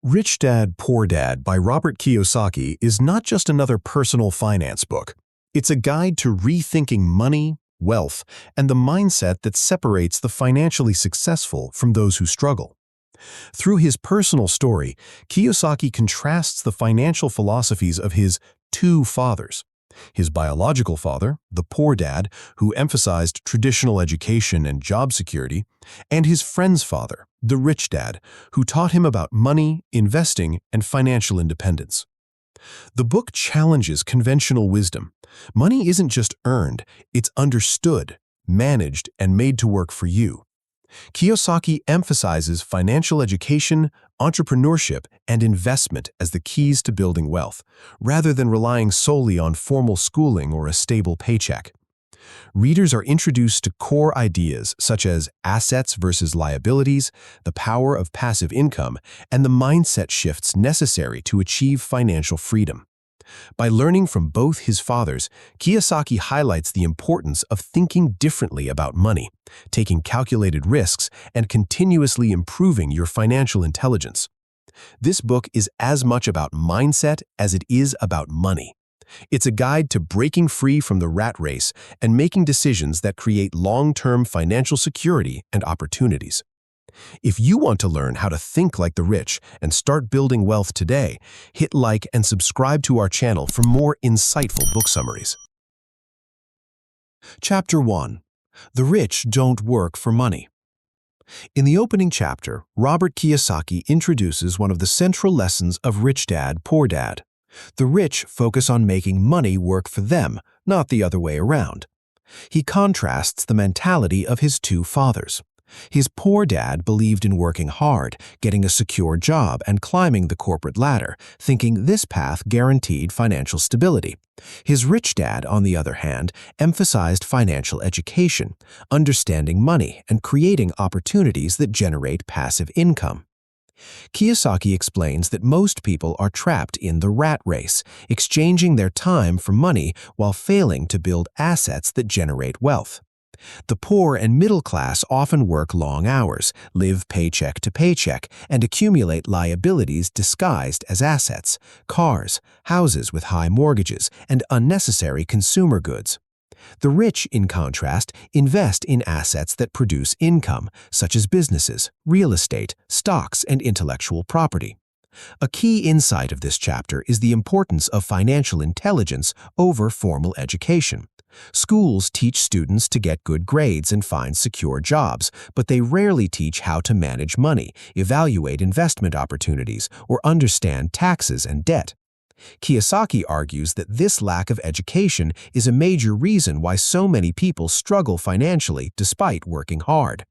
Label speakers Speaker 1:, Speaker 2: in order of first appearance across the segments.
Speaker 1: Rich Dad, Poor Dad by Robert Kiyosaki is not just another personal finance book. It's a guide to rethinking money, wealth, and the mindset that separates the financially successful from those who struggle. Through his personal story, Kiyosaki contrasts the financial philosophies of his two fathers. His biological father, the poor dad, who emphasized traditional education and job security, and his friend's father, the rich dad, who taught him about money, investing, and financial independence. The book challenges conventional wisdom. Money isn't just earned, it's understood, managed, and made to work for you. Kiyosaki emphasizes financial education, entrepreneurship, and investment as the keys to building wealth, rather than relying solely on formal schooling or a stable paycheck. Readers are introduced to core ideas such as assets versus liabilities, the power of passive income, and the mindset shifts necessary to achieve financial freedom. By learning from both his fathers, Kiyosaki highlights the importance of thinking differently about money, taking calculated risks, and continuously improving your financial intelligence. This book is as much about mindset as it is about money. It's a guide to breaking free from the rat race and making decisions that create long-term financial security and opportunities. If you want to learn how to think like the rich and start building wealth today, hit like and subscribe to our channel for more insightful book summaries. Chapter 1. The Rich Don't Work for Money. In the opening chapter, Robert Kiyosaki introduces one of the central lessons of Rich Dad, Poor Dad. The rich focus on making money work for them, not the other way around. He contrasts the mentality of his two fathers. His poor dad believed in working hard, getting a secure job, and climbing the corporate ladder, thinking this path guaranteed financial stability. His rich dad, on the other hand, emphasized financial education, understanding money, and creating opportunities that generate passive income. Kiyosaki explains that most people are trapped in the rat race, exchanging their time for money while failing to build assets that generate wealth. The poor and middle class often work long hours, live paycheck to paycheck, and accumulate liabilities disguised as assets, cars, houses with high mortgages, and unnecessary consumer goods. The rich, in contrast, invest in assets that produce income, such as businesses, real estate, stocks, and intellectual property. A key insight of this chapter is the importance of financial intelligence over formal education. Schools teach students to get good grades and find secure jobs, but they rarely teach how to manage money, evaluate investment opportunities, or understand taxes and debt. Kiyosaki argues that this lack of education is a major reason why so many people struggle financially despite working hard.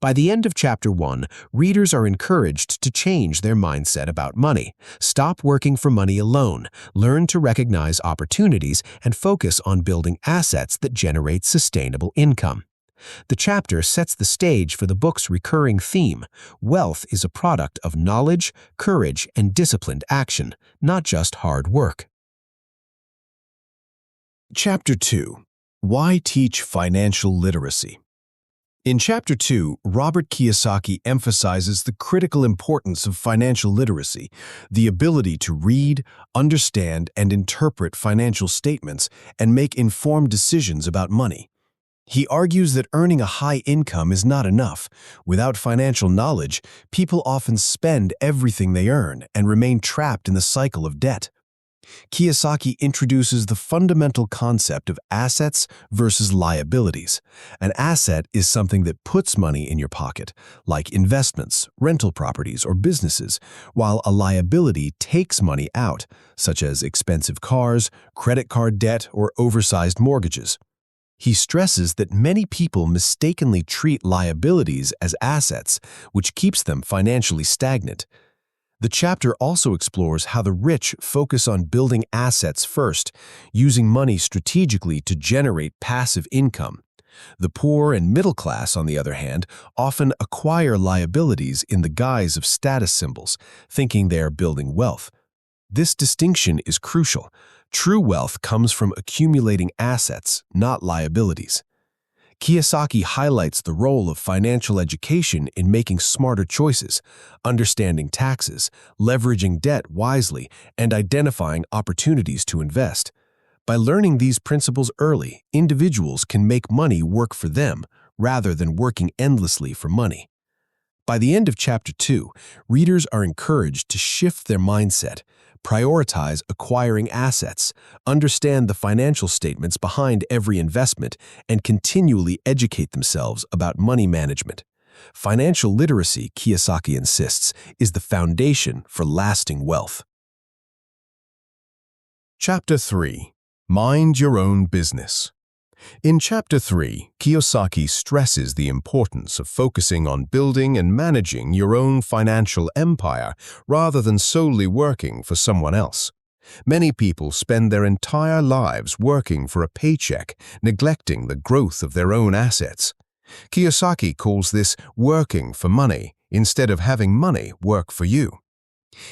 Speaker 1: By the end of Chapter 1, readers are encouraged to change their mindset about money, stop working for money alone, learn to recognize opportunities, and focus on building assets that generate sustainable income. The chapter sets the stage for the book's recurring theme: wealth is a product of knowledge, courage, and disciplined action, not just hard work. Chapter 2. Why Teach Financial Literacy? In Chapter 2, Robert Kiyosaki emphasizes the critical importance of financial literacy, the ability to read, understand, and interpret financial statements and make informed decisions about money. He argues that earning a high income is not enough. Without financial knowledge, people often spend everything they earn and remain trapped in the cycle of debt. Kiyosaki introduces the fundamental concept of assets versus liabilities. An asset is something that puts money in your pocket, like investments, rental properties, or businesses, while a liability takes money out, such as expensive cars, credit card debt, or oversized mortgages. He stresses that many people mistakenly treat liabilities as assets, which keeps them financially stagnant. The chapter also explores how the rich focus on building assets first, using money strategically to generate passive income. The poor and middle class, on the other hand, often acquire liabilities in the guise of status symbols, thinking they are building wealth. This distinction is crucial. True wealth comes from accumulating assets, not liabilities. Kiyosaki highlights the role of financial education in making smarter choices, understanding taxes, leveraging debt wisely, and identifying opportunities to invest. By learning these principles early, individuals can make money work for them rather than working endlessly for money. By the end of Chapter 2, readers are encouraged to shift their mindset, prioritize acquiring assets, understand the financial statements behind every investment, and continually educate themselves about money management. Financial literacy, Kiyosaki insists, is the foundation for lasting wealth. Chapter 3. Mind Your Own Business. In Chapter 3, Kiyosaki stresses the importance of focusing on building and managing your own financial empire rather than solely working for someone else. Many people spend their entire lives working for a paycheck, neglecting the growth of their own assets. Kiyosaki calls this working for money instead of having money work for you.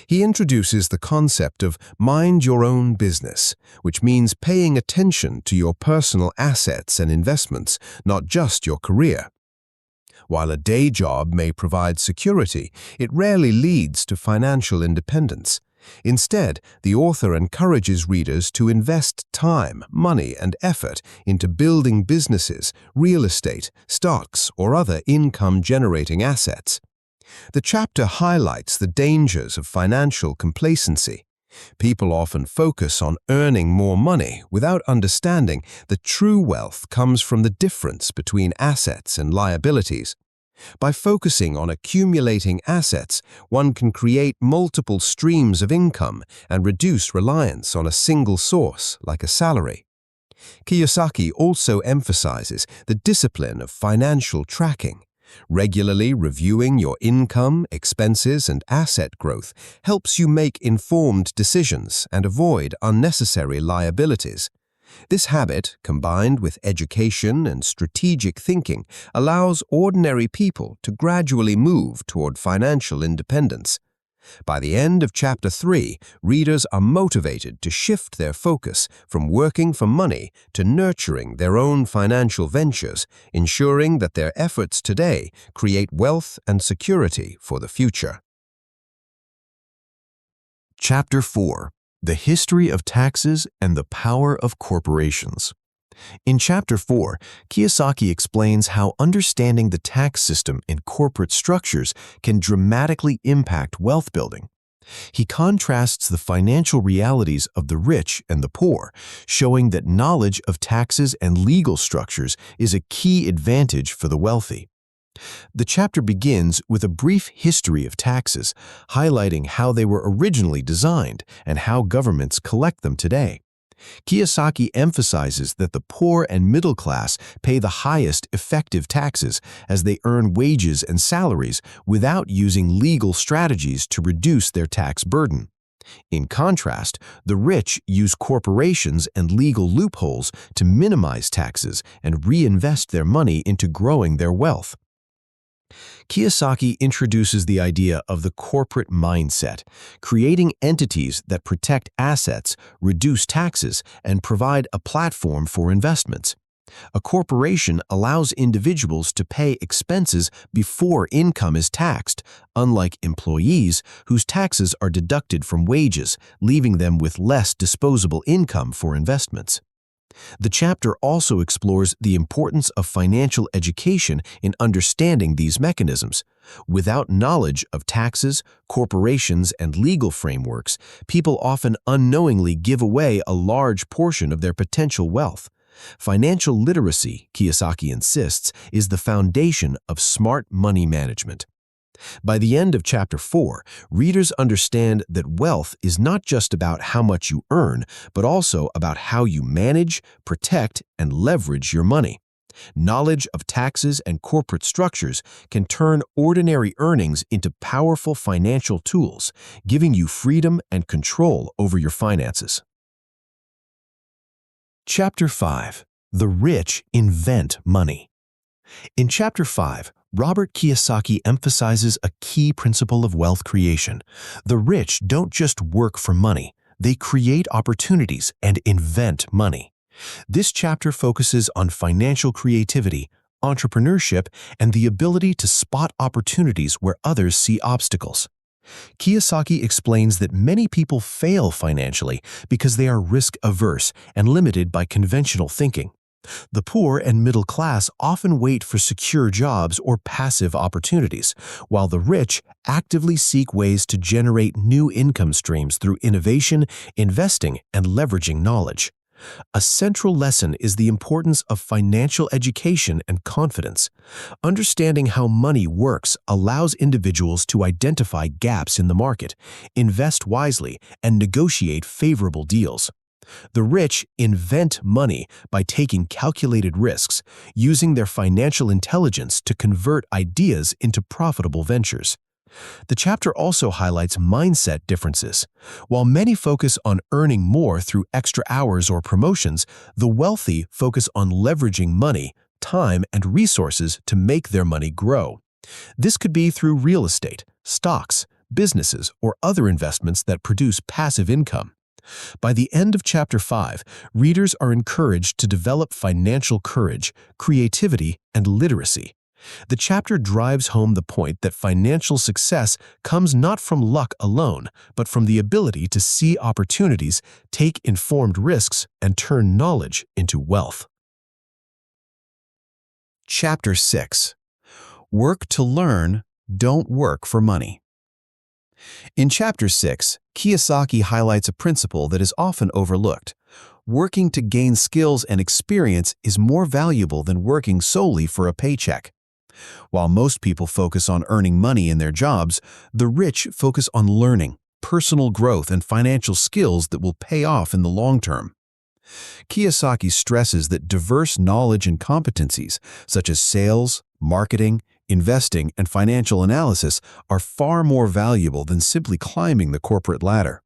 Speaker 1: He introduces the concept of mind your own business, which means paying attention to your personal assets and investments, not just your career. While a day job may provide security, it rarely leads to financial independence. Instead, the author encourages readers to invest time, money, and effort into building businesses, real estate, stocks, or other income-generating assets. The chapter highlights the dangers of financial complacency. People often focus on earning more money without understanding that true wealth comes from the difference between assets and liabilities. By focusing on accumulating assets, one can create multiple streams of income and reduce reliance on a single source, like a salary. Kiyosaki also emphasizes the discipline of financial tracking. Regularly reviewing your income, expenses, and asset growth helps you make informed decisions and avoid unnecessary liabilities. This habit, combined with education and strategic thinking, allows ordinary people to gradually move toward financial independence. By the end of Chapter 3, readers are motivated to shift their focus from working for money to nurturing their own financial ventures, ensuring that their efforts today create wealth and security for the future. Chapter 4. The History of Taxes and the Power of Corporations. In Chapter 4, Kiyosaki explains how understanding the tax system in corporate structures can dramatically impact wealth building. He contrasts the financial realities of the rich and the poor, showing that knowledge of taxes and legal structures is a key advantage for the wealthy. The chapter begins with a brief history of taxes, highlighting how they were originally designed and how governments collect them today. Kiyosaki emphasizes that the poor and middle class pay the highest effective taxes as they earn wages and salaries without using legal strategies to reduce their tax burden. In contrast, the rich use corporations and legal loopholes to minimize taxes and reinvest their money into growing their wealth. Kiyosaki introduces the idea of the corporate mindset, creating entities that protect assets, reduce taxes, and provide a platform for investments. A corporation allows individuals to pay expenses before income is taxed, unlike employees whose taxes are deducted from wages, leaving them with less disposable income for investments. The chapter also explores the importance of financial education in understanding these mechanisms. Without knowledge of taxes, corporations, and legal frameworks, people often unknowingly give away a large portion of their potential wealth. Financial literacy, Kiyosaki insists, is the foundation of smart money management. By the end of Chapter 4, readers understand that wealth is not just about how much you earn, but also about how you manage, protect, and leverage your money. Knowledge of taxes and corporate structures can turn ordinary earnings into powerful financial tools, giving you freedom and control over your finances. Chapter 5. The Rich Invent Money. In Chapter 5, Robert Kiyosaki emphasizes a key principle of wealth creation. The rich don't just work for money, they create opportunities and invent money. This chapter focuses on financial creativity, entrepreneurship, and the ability to spot opportunities where others see obstacles. Kiyosaki explains that many people fail financially because they are risk-averse and limited by conventional thinking. The poor and middle class often wait for secure jobs or passive opportunities, while the rich actively seek ways to generate new income streams through innovation, investing, and leveraging knowledge. A central lesson is the importance of financial education and confidence. Understanding how money works allows individuals to identify gaps in the market, invest wisely, and negotiate favorable deals. The rich invent money by taking calculated risks, using their financial intelligence to convert ideas into profitable ventures. The chapter also highlights mindset differences. While many focus on earning more through extra hours or promotions, the wealthy focus on leveraging money, time, and resources to make their money grow. This could be through real estate, stocks, businesses, or other investments that produce passive income. By the end of Chapter 5, readers are encouraged to develop financial courage, creativity, and literacy. The chapter drives home the point that financial success comes not from luck alone, but from the ability to see opportunities, take informed risks, and turn knowledge into wealth. Chapter 6. Work to learn, don't work for money. In Chapter 6, Kiyosaki highlights a principle that is often overlooked. Working to gain skills and experience is more valuable than working solely for a paycheck. While most people focus on earning money in their jobs, the rich focus on learning, personal growth, and financial skills that will pay off in the long term. Kiyosaki stresses that diverse knowledge and competencies, such as sales, marketing, investing, and financial analysis, are far more valuable than simply climbing the corporate ladder.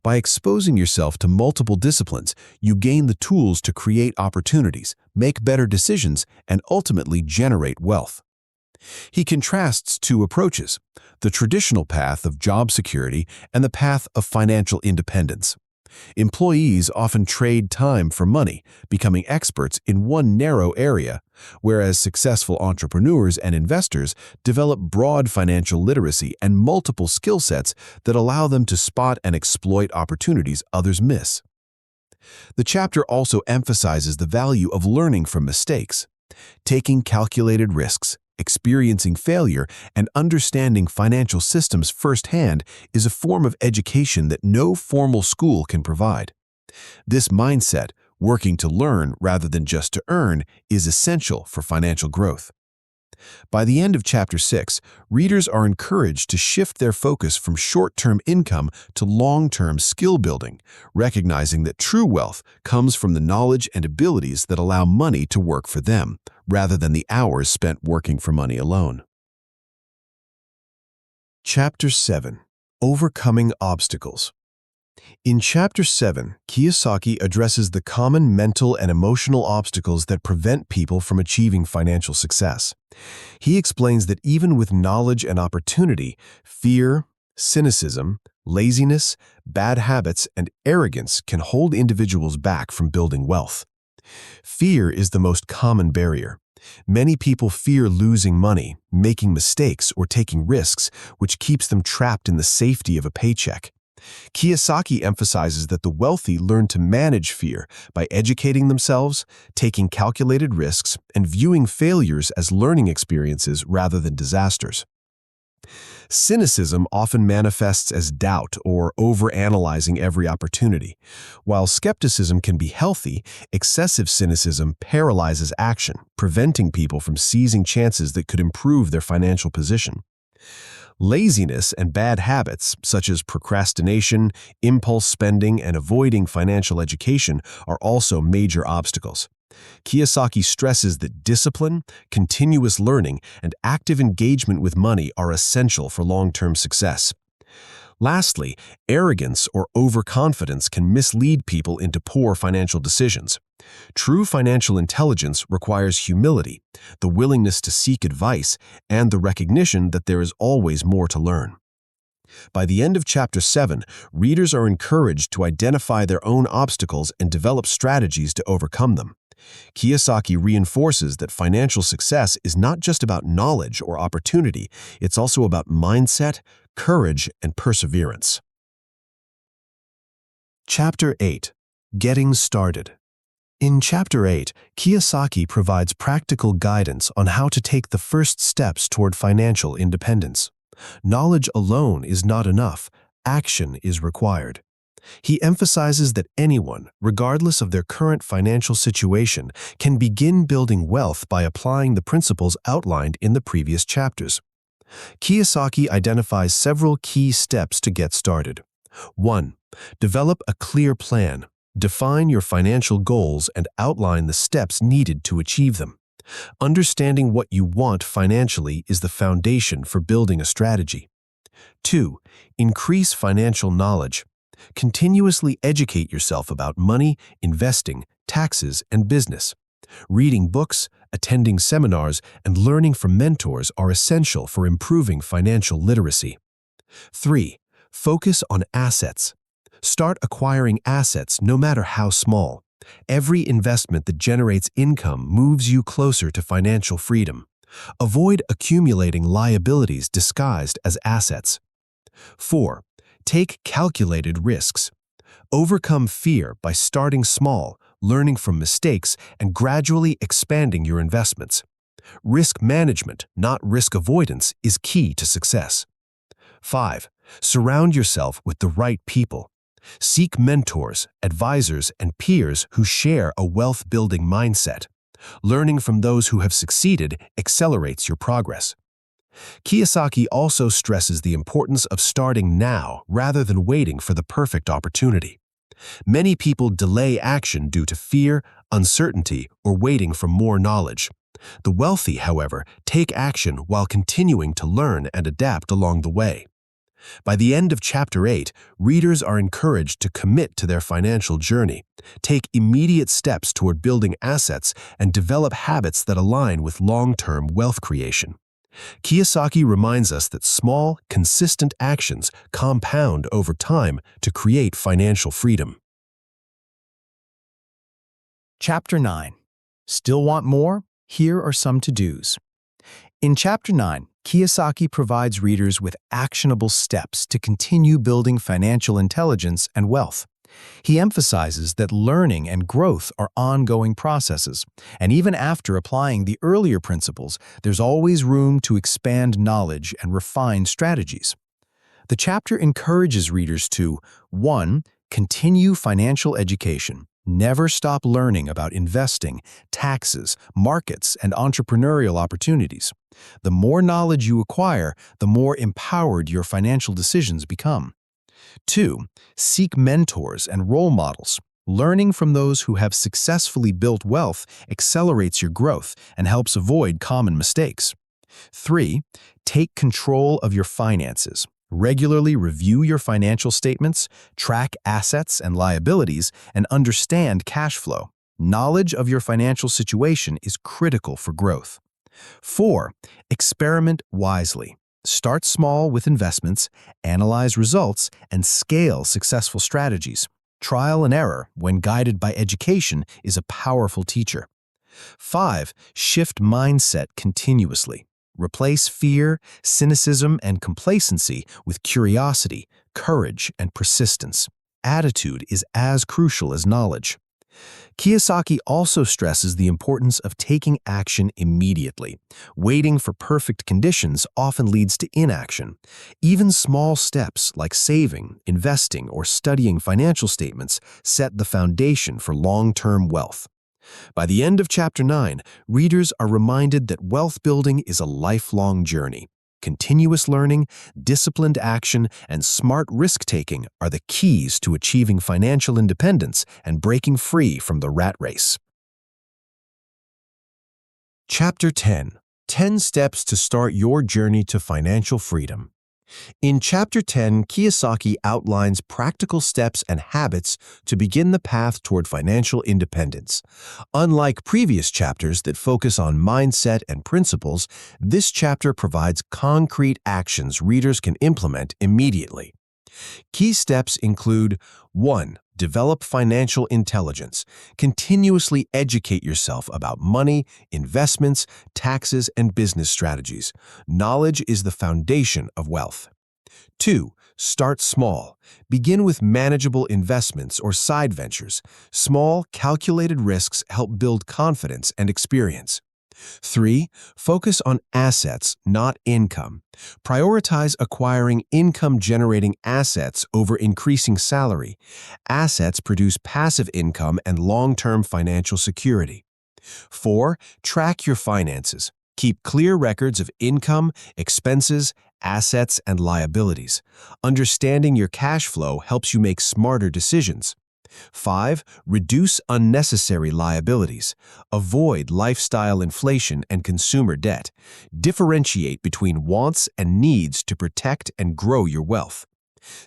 Speaker 1: By exposing yourself to multiple disciplines, you gain the tools to create opportunities, make better decisions, and ultimately generate wealth. He contrasts two approaches: the traditional path of job security and the path of financial independence. Employees often trade time for money, becoming experts in one narrow area, whereas successful entrepreneurs and investors develop broad financial literacy and multiple skill sets that allow them to spot and exploit opportunities others miss. The chapter also emphasizes the value of learning from mistakes. Taking calculated risks, experiencing failure, and understanding financial systems firsthand is a form of education that no formal school can provide. This mindset, working to learn rather than just to earn, is essential for financial growth. By the end of Chapter 6, readers are encouraged to shift their focus from short-term income to long-term skill building, recognizing that true wealth comes from the knowledge and abilities that allow money to work for them, rather than the hours spent working for money alone. Chapter 7. Overcoming Obstacles. In Chapter 7, Kiyosaki addresses the common mental and emotional obstacles that prevent people from achieving financial success. He explains that even with knowledge and opportunity, fear, cynicism, laziness, bad habits, and arrogance can hold individuals back from building wealth. Fear is the most common barrier. Many people fear losing money, making mistakes, or taking risks, which keeps them trapped in the safety of a paycheck. Kiyosaki emphasizes that the wealthy learn to manage fear by educating themselves, taking calculated risks, and viewing failures as learning experiences rather than disasters. Cynicism often manifests as doubt or overanalyzing every opportunity. While skepticism can be healthy, excessive cynicism paralyzes action, preventing people from seizing chances that could improve their financial position. Laziness and bad habits, such as procrastination, impulse spending, and avoiding financial education, are also major obstacles. Kiyosaki stresses that discipline, continuous learning, and active engagement with money are essential for long-term success. Lastly, arrogance or overconfidence can mislead people into poor financial decisions. True financial intelligence requires humility, the willingness to seek advice, and the recognition that there is always more to learn. By the end of Chapter 7, readers are encouraged to identify their own obstacles and develop strategies to overcome them. Kiyosaki reinforces that financial success is not just about knowledge or opportunity, it's also about mindset, courage, and perseverance. Chapter 8. Getting Started. In Chapter 8, Kiyosaki provides practical guidance on how to take the first steps toward financial independence. Knowledge alone is not enough. Action is required. He emphasizes that anyone, regardless of their current financial situation, can begin building wealth by applying the principles outlined in the previous chapters. Kiyosaki identifies several key steps to get started. 1. Develop a clear plan. Define your financial goals and outline the steps needed to achieve them. Understanding what you want financially is the foundation for building a strategy. 2. Increase financial knowledge. Continuously educate yourself about money, investing, taxes, and business. Reading books, attending seminars, and learning from mentors are essential for improving financial literacy. 3. Focus on assets. Start acquiring assets no matter how small. Every investment that generates income moves you closer to financial freedom. Avoid accumulating liabilities disguised as assets. 4. Take calculated risks. Overcome fear by starting small, learning from mistakes, and gradually expanding your investments. Risk management, not risk avoidance, is key to success. 5. Surround yourself with the right people. Seek mentors, advisors, and peers who share a wealth-building mindset. Learning from those who have succeeded accelerates your progress. Kiyosaki also stresses the importance of starting now rather than waiting for the perfect opportunity. Many people delay action due to fear, uncertainty, or waiting for more knowledge. The wealthy, however, take action while continuing to learn and adapt along the way. By the end of Chapter 8, readers are encouraged to commit to their financial journey, take immediate steps toward building assets, and develop habits that align with long-term wealth creation. Kiyosaki reminds us that small, consistent actions compound over time to create financial freedom.
Speaker 2: Chapter 9. Still want more? Here are some to-dos. In Chapter 9, Kiyosaki provides readers with actionable steps to continue building financial intelligence and wealth. He emphasizes that learning and growth are ongoing processes, and even after applying the earlier principles, there's always room to expand knowledge and refine strategies. The chapter encourages readers to 1. Continue financial education. Never stop learning about investing, taxes, markets, and entrepreneurial opportunities. The more knowledge you acquire, the more empowered your financial decisions become. 2. Seek mentors and role models. Learning from those who have successfully built wealth accelerates your growth and helps avoid common mistakes. 3. Take control of your finances. Regularly review your financial statements, track assets and liabilities, and understand cash flow. Knowledge of your financial situation is critical for growth. 4. Experiment wisely. Start small with investments, analyze results, and scale successful strategies. Trial and error, when guided by education, is a powerful teacher. 5. Shift mindset continuously. Replace fear, cynicism, and complacency with curiosity, courage, and persistence. Attitude is as crucial as knowledge. Kiyosaki also stresses the importance of taking action immediately. Waiting for perfect conditions often leads to inaction. Even small steps like saving, investing, or studying financial statements set the foundation for long-term wealth. By the end of Chapter 9, readers are reminded that wealth building is a lifelong journey. Continuous learning, disciplined action, and smart risk-taking are the keys to achieving financial independence and breaking free from the rat race. Chapter 10. 10 Steps to Start Your Journey to Financial Freedom. In Chapter 10, Kiyosaki outlines practical steps and habits to begin the path toward financial independence. Unlike previous chapters that focus on mindset and principles, this chapter provides concrete actions readers can implement immediately. Key steps include 1.
Speaker 1: Develop financial intelligence. Continuously educate yourself about money, investments, taxes, and business strategies. Knowledge is the foundation of wealth. 2. Start small. Begin with manageable investments or side ventures. Small, calculated risks help build confidence and experience. 3. Focus on assets, not income. Prioritize acquiring income-generating assets over increasing salary. Assets produce passive income and long-term financial security. 4. Track your finances. Keep clear records of income, expenses, assets, and liabilities. Understanding your cash flow helps you make smarter decisions. 5. Reduce unnecessary liabilities. Avoid lifestyle inflation and consumer debt. Differentiate between wants and needs to protect and grow your wealth.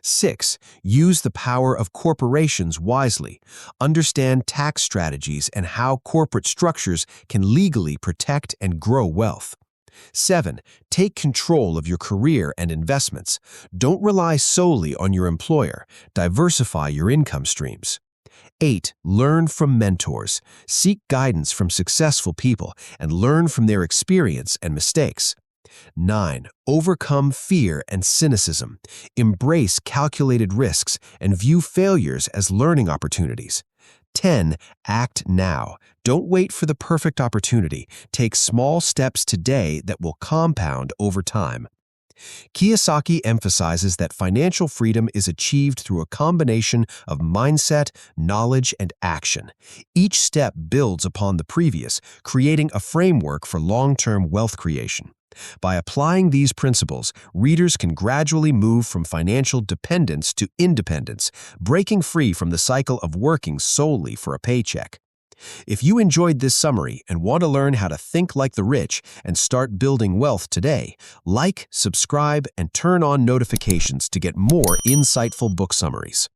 Speaker 1: 6. Use the power of corporations wisely. Understand tax strategies and how corporate structures can legally protect and grow wealth. 7. Take control of your career and investments. Don't rely solely on your employer. Diversify your income streams. 8. Learn from mentors. Seek guidance from successful people and learn from their experience and mistakes. 9. Overcome fear and cynicism. Embrace calculated risks and view failures as learning opportunities. 10. Act now. Don't wait for the perfect opportunity. Take small steps today that will compound over time. Kiyosaki emphasizes that financial freedom is achieved through a combination of mindset, knowledge, and action. Each step builds upon the previous, creating a framework for long-term wealth creation. By applying these principles, readers can gradually move from financial dependence to independence, breaking free from the cycle of working solely for a paycheck. If you enjoyed this summary and want to learn how to think like the rich and start building wealth today, like, subscribe, and turn on notifications to get more insightful book summaries.